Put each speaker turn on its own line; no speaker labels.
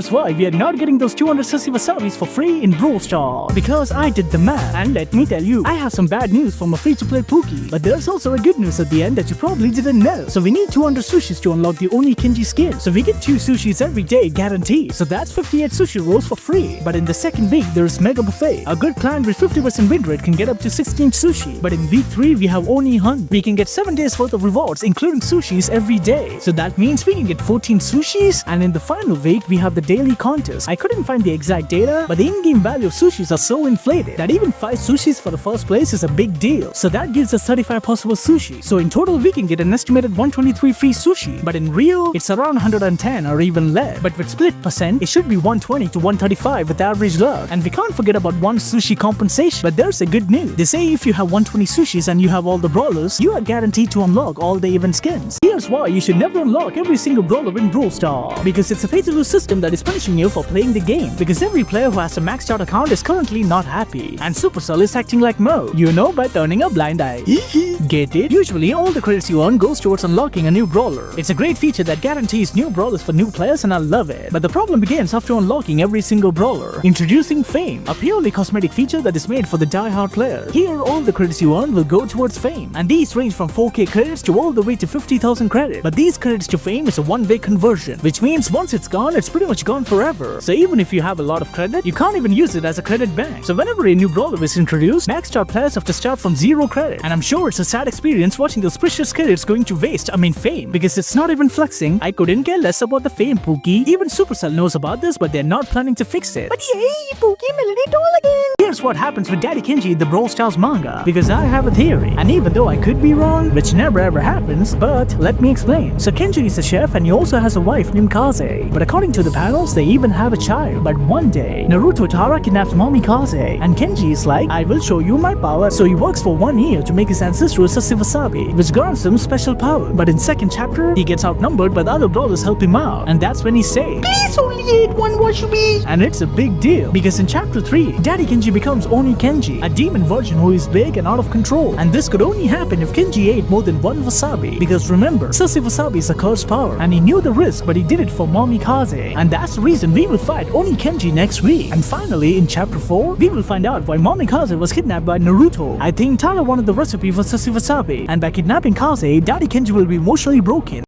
here's why we are not getting those 200 sushi wasabis for free in Brawl Stars. Because I did the math, and let me tell you, I have some bad news from a free-to-play Pookie. But there's also a good news at the end that you probably didn't know. So we need 200 sushis to unlock the Oni Kenji skin. So we get 2 sushis every day guaranteed. So that's 58 sushi rolls for free. But in the second week, there's Mega Buffet. A good clan with 50% win rate can get up to 16 sushi. But in week 3, we have Oni Hunt. We can get 7 days worth of rewards, including sushis every day. So that means we can get 14 sushis. And in the final week, we have the daily contest. I couldn't find the exact data, but the in-game value of sushis are so inflated that even 5 sushis for the first place is a big deal. So that gives us 35 possible sushi. So in total, we can get an estimated 123 free sushi. But in real, it's around 110 or even less. But with split percent, it should be 120 to 135 with average luck. And we can't forget about 1 sushi compensation. But there's a good news. They say if you have 120 sushis and you have all the brawlers, you are guaranteed to unlock all the event skins. Here's why you should never unlock every single brawler in Brawl Stars. Because it's a pay-to-lose system that is punishing you for playing the game. Because every player who has a maxed out account is currently not happy. And Supercell is acting like Mo, you know, by turning a blind eye. Get it? Usually all the credits you earn goes towards unlocking a new brawler. It's a great feature that guarantees new brawlers for new players and I love it. But the problem begins after unlocking every single brawler. Introducing Fame, a purely cosmetic feature that is made for the die-hard player. Here all the credits you earn will go towards Fame. And these range from 4k credits to all the way to 50,000 credits. But these credits to Fame is a one-way conversion, which means once it's gone, it's pretty much gone forever. So even if you have a lot of credit, you can't even use it as a credit bank. So whenever a new brawler is introduced, maxed out players have to start from 0 credit. And I'm sure it's a sad experience watching those precious credits going to waste, Fame. Because it's not even flexing. I couldn't care less about the Fame, Pookie. Even Supercell knows about this, but they're not planning to fix it. But yay, Pookie Melody Doll again! Here's what happens with Daddy Kenji in the Brawl Stars manga. Because I have a theory. And even though I could be wrong, which never ever happens, but let me explain. So Kenji is a chef and he also has a wife named Kaze. But according to the panels, they even have a child. But one day, Naruto Tara kidnaps mommy Kaze. And Kenji is like, I will show you my power. So he works for 1 year to make his ancestral Sushi Wasabi, which grants him special power. But in second chapter, he gets outnumbered but the other brawlers help him out. And that's when he says, please only eat 1 wasabi. And it's a big deal. Because in chapter 3, Daddy Kenji becomes Oni Kenji, a demon version who is big and out of control. And this could only happen if Kenji ate more than 1 wasabi. Because remember, Sushi Wasabi is a cursed power. And he knew the risk, but he did it for mommy Kaze. And that's the reason we will fight Oni Kenji next week. And finally, in chapter 4, we will find out why mommy Kaze was kidnapped by Naruto. I think Tara wanted the recipe for Sushi Wasabi. And by kidnapping Kaze, Daddy Kenji will be emotionally broken.